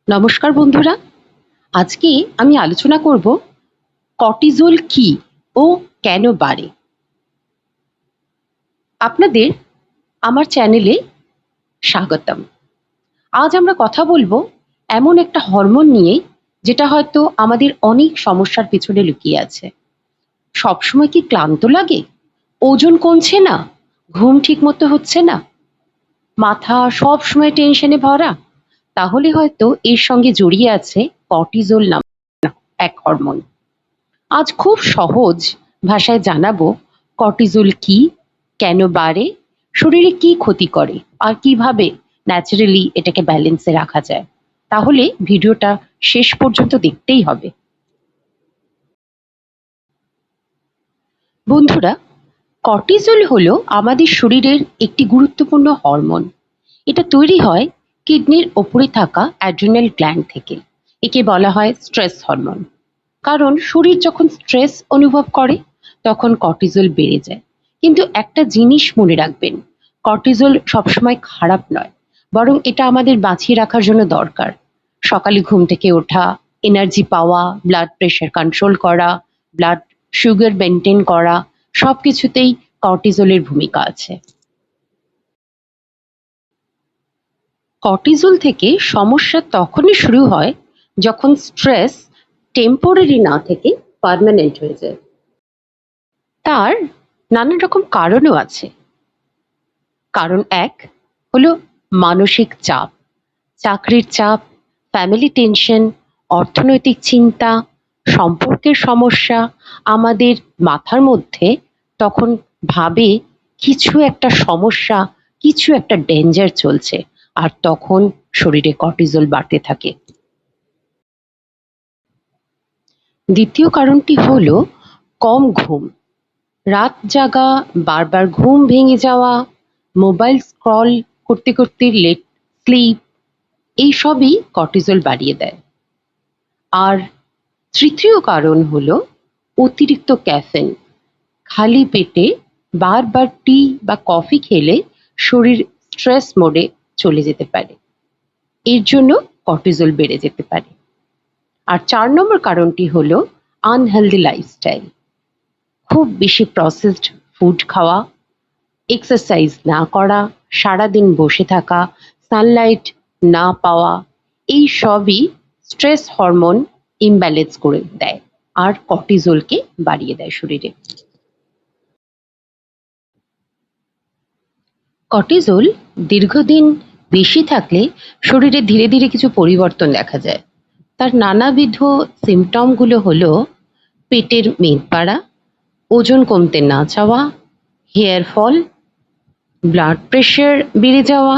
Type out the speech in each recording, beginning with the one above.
নমস্কার বন্ধুরা, আজকে আমি আলোচনা করব কর্টিজল কি ও কেন বাড়ে। আপনাদের আমার চ্যানেলে স্বাগতম। আজ আমরা কথা বলবো এমন একটা হরমোন নিয়ে যেটা হয়তো আমাদের অনেক সমস্যার পেছনে লুকিয়ে আছে। সবসময় কি ক্লান্ত লাগে, ওজন কমছে না, ঘুম ঠিক মতো হচ্ছে না, মাথা সব সময় টেনশনে ভরা, তাহলে হয়তো এর সঙ্গে জড়িয়ে আছে কর্টিজল নাম এক হরমোন। আজ খুব সহজ ভাষায় জানাবো কর্টিজল কি, কেন বাড়ে, শরীরে কি ক্ষতি করে আর কিভাবে ন্যাচারালি এটাকে ব্যালেন্সে রাখা যায়। তাহলে ভিডিওটা শেষ পর্যন্ত দেখতেই হবে। বন্ধুরা, কর্টিজল হলো আমাদের শরীরের একটি গুরুত্বপূর্ণ হরমোন। এটা তৈরি হয় কিডনির ওপরে থাকা অ্যাড্রিনাল গ্ল্যান্ড থেকে। একে বলা হয় স্ট্রেস হরমোন। কারণ শরীর যখন স্ট্রেস অনুভব করে তখন কর্টিজল বেড়ে যায়। কিন্তু একটা জিনিস মনে রাখবেন, কর্টিজল সবসময় খারাপ নয়, বরং এটা আমাদের বাঁচিয়ে রাখার জন্য দরকার। সকালে ঘুম থেকে ওঠা, এনার্জি পাওয়া, ব্লাড প্রেশার কন্ট্রোল করা, ব্লাড সুগার মেনটেন করা, সবকিছুতেই কর্টিজলের ভূমিকা আছে। কর্টিজল থেকে সমস্যা তখনই শুরু হয় যখন স্ট্রেস টেম্পোরারি না থেকে পার্মানেন্ট হয়ে যায়। তার নানান রকম কারণও আছে। কারণ এক হলো মানসিক চাপ, চাকরির চাপ, ফ্যামিলি টেনশন, অর্থনৈতিক চিন্তা, সম্পর্কের সমস্যা। আমাদের মাথার মধ্যে তখন ভাবে কিছু একটা সমস্যা, কিছু একটা ডেঞ্জার চলছে, আর তখন শরীরে কর্টিজল বাড়তে থাকে। দ্বিতীয় কারণটি হলো কম ঘুম, রাত জাগা, বারবার ঘুম ভেঙে যাওয়া, মোবাইল স্ক্রল করতে করতে লেট স্লিপ, এইসবই কর্টিজল বাড়িয়ে দেয়। আর তৃতীয় কারণ হলো অতিরিক্ত ক্যাফেন। খালি পেটে বারবার টি বা কফি খেলে শরীর স্ট্রেস মোডে চলে যেতে পারে, এর জন্য কর্টিজল বেড়ে যেতে পারে। আর 4 নম্বর কারণটি হলো আনহেলদি লাইফস্টাইল। খুব বেশি প্রসেসড ফুড খাওয়া, এক্সারসাইজ না করা, সারাদিন বসে থাকা, সানলাইট না পাওয়া, এই সবই স্ট্রেস হরমোন ইমব্যালেন্স করে দেয় আর কর্টিজলকে বাড়িয়ে দেয় শরীরে। কর্টিজল দীর্ঘদিন বেশি থাকলে শরীরে ধীরে ধীরে কিছু পরিবর্তন দেখা যায়। তার নানাবিধ সিমটমগুলো হলো পেটের মেদ বাড়া, ওজন কমতে না চাওয়া, হেয়ার ফল, ব্লাড প্রেশার বেড়ে যাওয়া,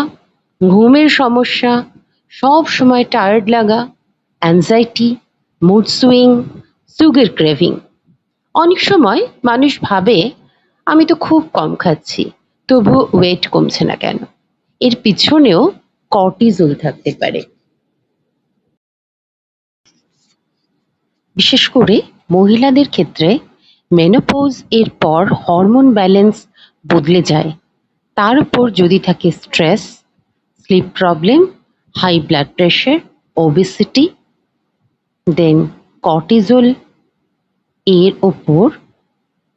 ঘুমের সমস্যা, সব সময় টায়ার্ড লাগা, anxiety, mood swing, sugar craving. অনেক সময় মানুষ ভাবে আমি তো খুব কম খাচ্ছি, তবু ওয়েট কমছে না কেন। এর পিছনেও কর্টিজল থাকতে পারে। বিশেষ করে মহিলাদের ক্ষেত্রে মেনোপজ এর পর হরমোন ব্যালেন্স বদলে যায়। তার উপর যদি থাকে stress, sleep problem, high blood pressure, obesity, then cortisol এর ওপর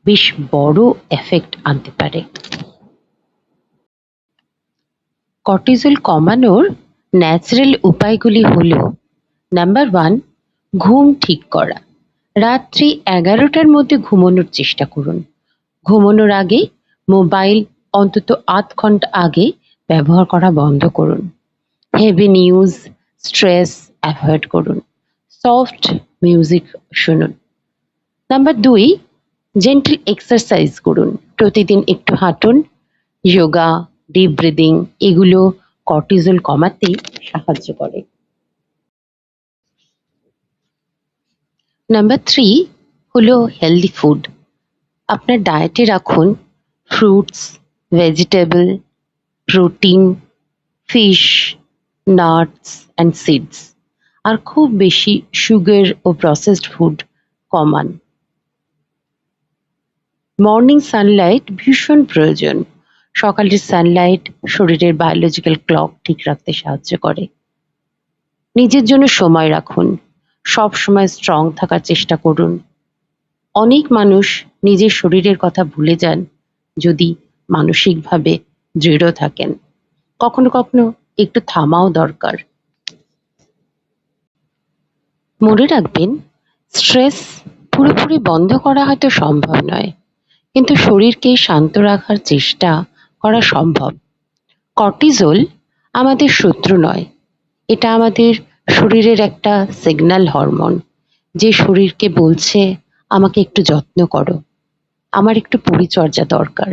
বেশ বড় এফেক্ট আনতে পারে। কর্টিজল কমানোর ন্যাচারাল উপায়গুলি হলো: নাম্বার 1, ঘুম ঠিক করা। রাত্রি 11টার মধ্যে ঘুমানোর চেষ্টা করুন। ঘুমানোর আগে মোবাইল অন্তত আধ ঘন্টা আগে ব্যবহার করা বন্ধ করুন। হেভি নিউজ, স্ট্রেস অ্যাভয়েড করুন। সফট মিউজিক শুনুন। নাম্বার 2, জেন্টল এক্সারসাইজ করুন। প্রতিদিন একটু হাঁটুন, যোগা, ডিপ ব্রিদিং, এগুলো কর্টিজল কমাতে সাহায্য করে। নাম্বার 3 হলো হেলদি ফুড। আপনার ডায়েটে রাখুন fruits, vegetable, protein, fish, nuts and seeds. আর খুব বেশি সুগার ও প্রসেসড ফুড কমান। মর্নিং সানলাইট ভীষণ প্রয়োজন। সকালের সানলাইট শরীরের বায়োলজিক্যাল ক্লক ঠিক রাখতে সাহায্য করে। নিজের জন্য সময় রাখুন, সব সময় স্ট্রং থাকার চেষ্টা করুন। অনেক মানুষ নিজের শরীরের কথা ভুলে যান যদি মানসিকভাবে দৃঢ় থাকেন। কখনো কখনো একটু থামাও দরকার। মনে রাখবেন, স্ট্রেস পুরোপুরি বন্ধ করা হয়তো সম্ভব নয়, কিন্তু শরীরকে শান্ত রাখার চেষ্টা করা সম্ভব। কর্টিজোল আমাদের শত্রু নয়, এটা আমাদের শরীরের একটা সিগন্যাল হরমোন, যে শরীরকে বলছে আমাকে একটু যত্ন করো, আমার একটু পরিচর্যা দরকার।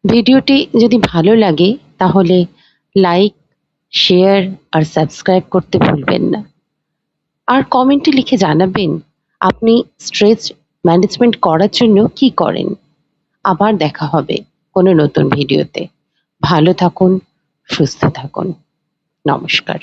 ভিডিওটি যদি ভালো লাগে তাহলে লাইক, শেয়ার আর সাবস্ক্রাইব করতে ভুলবেন না। আর কমেন্টে লিখে জানাবেন আপনি স্ট্রেস ম্যানেজমেন্ট করার জন্য কি করেন। আবার দেখা হবে কোনো নতুন ভিডিওতে। ভালো থাকুন, সুস্থ থাকুন। নমস্কার।